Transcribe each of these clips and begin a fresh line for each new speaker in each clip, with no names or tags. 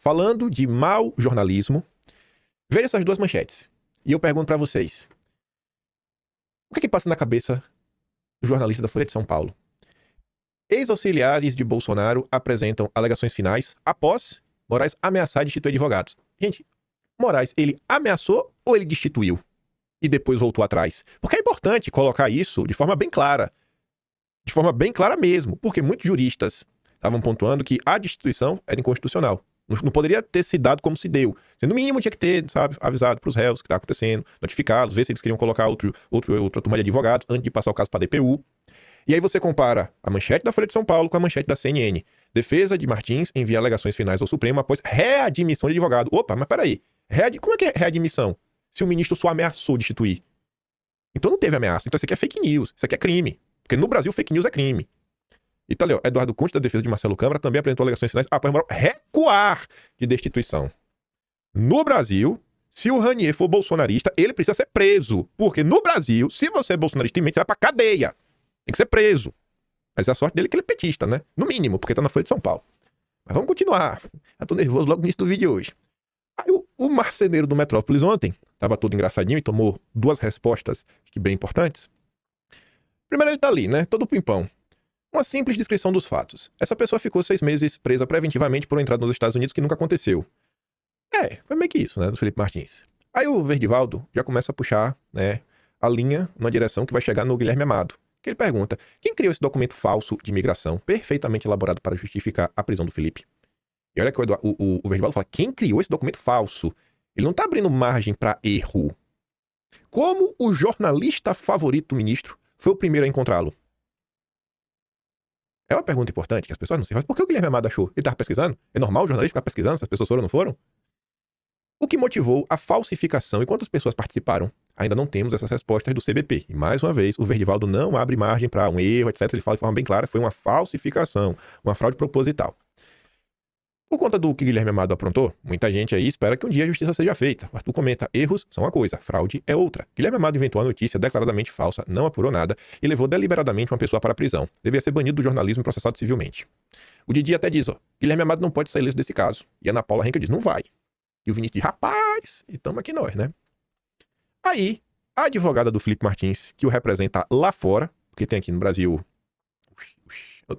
falando de mau jornalismo, veja essas duas manchetes. E eu pergunto pra vocês, o que é que passa na cabeça do jornalista da Folha de São Paulo? Ex-auxiliares de Bolsonaro apresentam alegações finais após Moraes ameaçar destituir advogados. Gente, Moraes, ele ameaçou ou ele destituiu? E depois voltou atrás? Porque é importante colocar isso de forma bem clara. De forma bem clara mesmo. Porque muitos juristas estavam pontuando que a destituição era inconstitucional. Não poderia ter se dado como se deu. No mínimo tinha que ter, sabe, avisado para os réus o que está acontecendo, notificá-los, ver se eles queriam colocar outra turma de advogados antes de passar o caso para a DPU. E aí você compara a manchete da Folha de São Paulo com a manchete da CNN. Defesa de Martins envia alegações finais ao Supremo após readmissão de advogado. Opa, mas peraí. Como é que é readmissão? Se o ministro só ameaçou destituir. Então não teve ameaça. Então isso aqui é fake news. Isso aqui é crime. Porque no Brasil fake news é crime. E tá ali, ó, Eduardo Conte, da defesa de Marcelo Câmara, também apresentou alegações finais após recuar de destituição. No Brasil, se o Ranier for bolsonarista, ele precisa ser preso. Porque no Brasil, se você é bolsonarista, você vai pra cadeia. Tem que ser preso. Mas a sorte dele é que ele é petista, né? No mínimo, porque tá na Folha de São Paulo. Mas vamos continuar. Eu tô nervoso logo no início do vídeo de hoje. Aí o marceneiro do Metrópolis ontem, tava todo engraçadinho e tomou duas respostas que bem importantes. Primeiro ele tá ali, né? Todo pimpão. Uma simples descrição dos fatos. Essa pessoa ficou 6 meses presa preventivamente por uma entrada nos Estados Unidos que nunca aconteceu. Foi meio que isso, né? Do Felipe Martins. Aí o Verdivaldo já começa a puxar, né, a linha numa direção que vai chegar no Guilherme Amado. Que ele pergunta, quem criou esse documento falso de imigração, perfeitamente elaborado para justificar a prisão do Felipe? E olha que o Verdivaldo fala, quem criou esse documento falso? Ele não tá abrindo margem para erro. Como o jornalista favorito do ministro foi o primeiro a encontrá-lo? É uma pergunta importante que as pessoas não se fazem. Por que o Guilherme Amado achou? Ele estava pesquisando? É normal o jornalista ficar pesquisando se as pessoas foram ou não foram? O que motivou a falsificação e quantas pessoas participaram? Ainda não temos essas respostas do CBP. E mais uma vez, o Verdivaldo não abre margem para um erro, etc. Ele fala de forma bem clara, foi uma falsificação, uma fraude proposital. Por conta do que Guilherme Amado aprontou, muita gente aí espera que um dia a justiça seja feita. O Arthur comenta, erros são uma coisa, fraude é outra. Guilherme Amado inventou a notícia declaradamente falsa, não apurou nada e levou deliberadamente uma pessoa para a prisão. Devia ser banido do jornalismo e processado civilmente. O Didi até diz, Guilherme Amado não pode sair ileso desse caso. E a Ana Paula Henkel diz, não vai. E o Vinícius diz, rapaz, e tamo aqui nós, né? Aí, a advogada do Felipe Martins, que o representa lá fora, porque tem aqui no Brasil...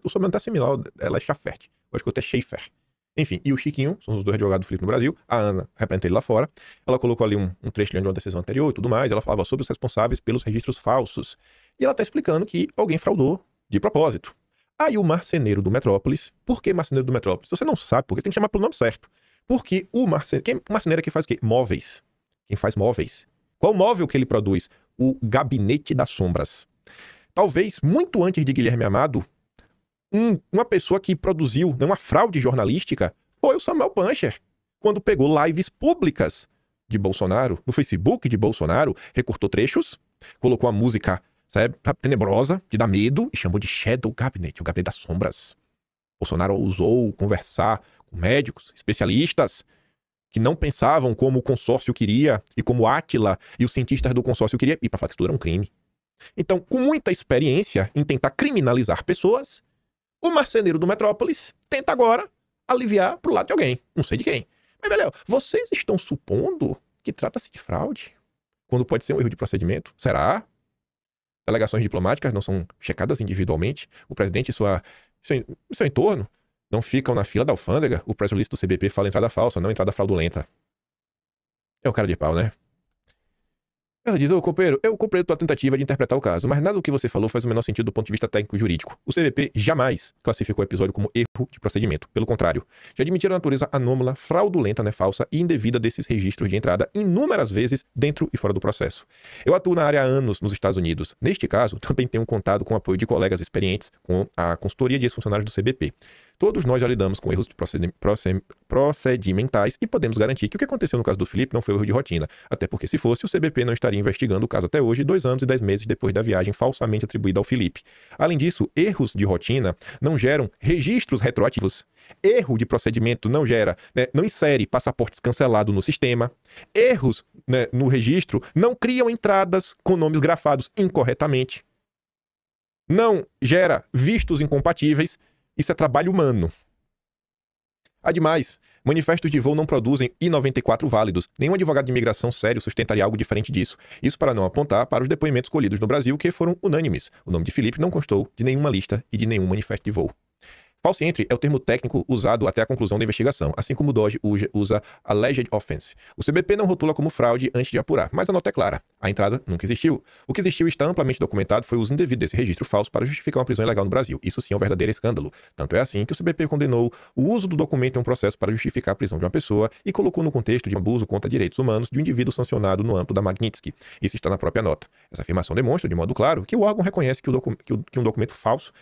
O sobrenome tá similar, ela é Schafert. Eu acho que eu até Schaefer. Enfim, e o Chiquinho, são os dois advogados do Felipe no Brasil, a Ana representa ele lá fora, ela colocou ali um trecho de uma decisão anterior e tudo mais, ela falava sobre os responsáveis pelos registros falsos, e ela tá explicando que alguém fraudou de propósito. Aí o marceneiro do Metrópolis, por que marceneiro do Metrópolis? Se você não sabe, porque tem que chamar pelo nome certo. Porque o marceneiro é quem faz o quê? Móveis. Quem faz móveis. Qual móvel que ele produz? O Gabinete das Sombras. Talvez, muito antes de Guilherme Amado, uma pessoa que produziu uma fraude jornalística foi o Samuel Pancher, quando pegou lives públicas de Bolsonaro, no Facebook de Bolsonaro, recortou trechos, colocou a música, sabe, tenebrosa, que dá medo, e chamou de Shadow Cabinet, o Gabinete das Sombras. Bolsonaro ousou conversar com médicos, especialistas, que não pensavam como o consórcio queria, e como Átila e os cientistas do consórcio queriam, e para falar que isso tudo era um crime. Então, com muita experiência em tentar criminalizar pessoas, o marceneiro do Metrópolis tenta agora aliviar pro lado de alguém. Não sei de quem. Mas, velho, vocês estão supondo que trata-se de fraude? Quando pode ser um erro de procedimento? Será? Delegações diplomáticas não são checadas individualmente? O presidente e seu entorno não ficam na fila da alfândega? O press release do CBP fala entrada falsa, não entrada fraudulenta. É o cara de pau, né? Ela diz, companheiro, eu compreendo tua tentativa de interpretar o caso, mas nada do que você falou faz o menor sentido do ponto de vista técnico-jurídico. O CVP jamais classificou o episódio como erro de procedimento. Pelo contrário, já admitiram a natureza anômala, fraudulenta, falsa e indevida desses registros de entrada inúmeras vezes dentro e fora do processo. Eu atuo na área há anos nos Estados Unidos. Neste caso, também tenho contado com o apoio de colegas experientes com a consultoria de ex-funcionários do CBP. Todos nós já lidamos com erros procedimentais e podemos garantir que o que aconteceu no caso do Felipe não foi um erro de rotina, até porque se fosse, o CBP não estaria investigando o caso até hoje, 2 anos e 10 meses depois da viagem falsamente atribuída ao Felipe. Além disso, erros de rotina não geram registros retroativos. Erro de procedimento não gera, não insere passaportes cancelados no sistema. Erros no registro não criam entradas com nomes grafados incorretamente. Não gera vistos incompatíveis. Isso é trabalho humano. Ademais, Manifestos de voo não produzem I-94 válidos. Nenhum advogado de imigração sério sustentaria algo diferente disso. Isso para não apontar para os depoimentos colhidos no Brasil, que foram unânimes. O nome de Felipe não constou de nenhuma lista e de nenhum manifesto de voo. False entry é o termo técnico usado até a conclusão da investigação, assim como o DOJ usa alleged offense. O CBP não rotula como fraude antes de apurar, mas a nota é clara. A entrada nunca existiu. O que existiu e está amplamente documentado foi o uso indevido desse registro falso para justificar uma prisão ilegal no Brasil. Isso sim é um verdadeiro escândalo. Tanto é assim que o CBP condenou o uso do documento em um processo para justificar a prisão de uma pessoa e colocou no contexto de um abuso contra direitos humanos de um indivíduo sancionado no âmbito da Magnitsky. Isso está na própria nota. Essa afirmação demonstra, de modo claro, que o órgão reconhece que um documento falso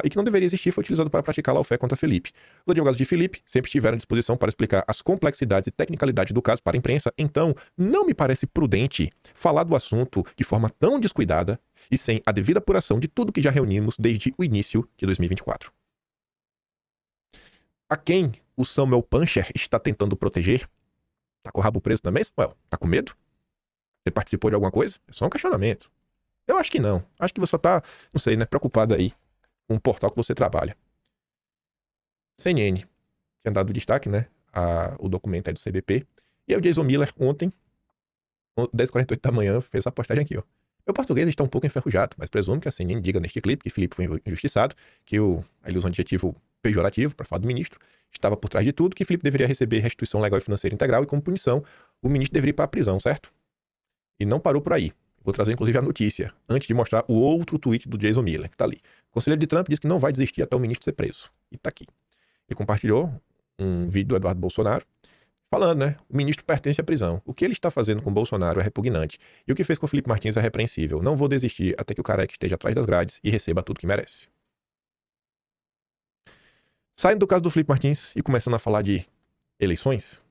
e que não deveria existir foi utilizado para praticar lawfare contra Felipe. Os advogados de Felipe sempre estiveram à disposição para explicar as complexidades e tecnicalidades do caso para a imprensa, então não me parece prudente falar do assunto de forma tão descuidada e sem a devida apuração de tudo que já reunimos desde o início de 2024. A quem o Samuel Puncher está tentando proteger? Tá com o rabo preso também, Samuel? Tá com medo? Você participou de alguma coisa? É só um questionamento. Eu acho que não. Acho que você só tá, não sei, né, preocupado aí com o portal que você trabalha. CNN. Tinha dado destaque, né, o documento aí do CBP. E aí o Jason Miller ontem, 10h48 da manhã, fez essa postagem aqui, ó. Meu português está um pouco enferrujado, mas presumo que a CNN diga neste clipe que Felipe foi injustiçado, que ele usa um adjetivo pejorativo para falar do ministro, estava por trás de tudo, que Felipe deveria receber restituição legal e financeira integral e como punição, o ministro deveria ir para a prisão, certo? E não parou por aí. Vou trazer inclusive a notícia, antes de mostrar o outro tweet do Jason Miller, que tá ali. O conselheiro de Trump disse que não vai desistir até o ministro ser preso. E tá aqui. Ele compartilhou um vídeo do Eduardo Bolsonaro, falando, né? O ministro pertence à prisão. O que ele está fazendo com o Bolsonaro é repugnante. E o que fez com o Felipe Martins é repreensível. Não vou desistir até que o careca esteja atrás das grades e receba tudo que merece. Saindo do caso do Felipe Martins e começando a falar de eleições,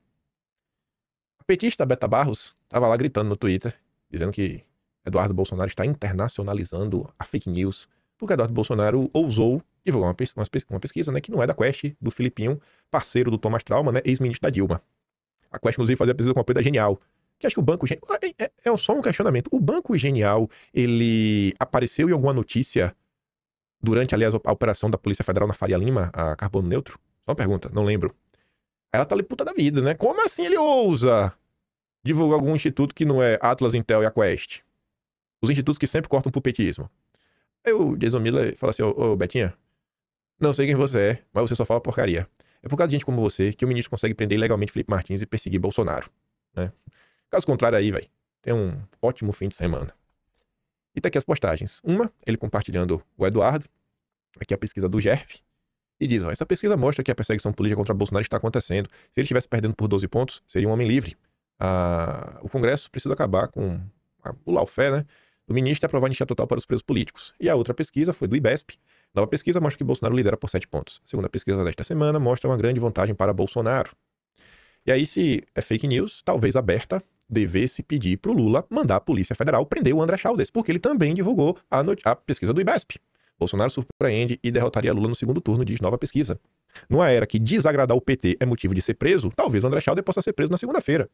a petista Beta Barros estava lá gritando no Twitter, dizendo que Eduardo Bolsonaro está internacionalizando a fake news, porque Eduardo Bolsonaro ousou divulgar uma pesquisa, né, que não é da Quest, do Filipinho, parceiro do Thomas Trauma, né, ex-ministro da Dilma. A Quest, inclusive, fazia pesquisa com apoio da Genial. Que acho que o Banco Genial... É só um questionamento. O Banco Genial, ele apareceu em alguma notícia durante, aliás, a operação da Polícia Federal na Faria Lima, a Carbono Neutro? Só uma pergunta, não lembro. Aí ela tá ali puta da vida, né? Como assim ele ousa divulgar algum instituto que não é Atlas, Intel e a Quest? Os institutos que sempre cortam pro petismo. Aí o Jason Miller fala assim, ô Betinha, não sei quem você é, mas você só fala porcaria. É por causa de gente como você que o ministro consegue prender ilegalmente Felipe Martins e perseguir Bolsonaro, né? Caso contrário aí, velho, tem um ótimo fim de semana. E tá aqui as postagens. Uma, ele compartilhando o Eduardo, aqui a pesquisa do GERP, e diz, ó, essa pesquisa mostra que a perseguição política contra Bolsonaro está acontecendo. Se ele estivesse perdendo por 12 pontos, seria um homem livre. O Congresso precisa acabar com o lawfare, né, do ministro e aprovar anistia total para os presos políticos. E a outra pesquisa foi do IBESP. Nova pesquisa mostra que Bolsonaro lidera por 7 pontos. A segunda pesquisa desta semana mostra uma grande vantagem para Bolsonaro. E aí, se é fake news, talvez a Berta devesse pedir para o Lula mandar a Polícia Federal prender o André Chaldes, porque ele também divulgou a pesquisa do IBESP. Bolsonaro surpreende e derrotaria Lula no segundo turno, diz nova pesquisa. Numa era que desagradar o PT é motivo de ser preso, talvez o André Chaldes possa ser preso na segunda-feira.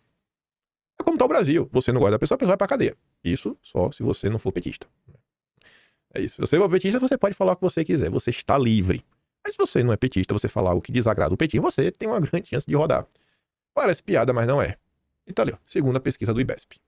É como tá o Brasil. Você não gosta da pessoa, a pessoa vai pra cadeia. Isso só se você não for petista. É isso. Se você for petista, você pode falar o que você quiser. Você está livre. Mas se você não é petista, você falar o que desagrada o petismo, você tem uma grande chance de rodar. Parece piada, mas não é. E tá ali, ó. Segunda pesquisa do IBESP.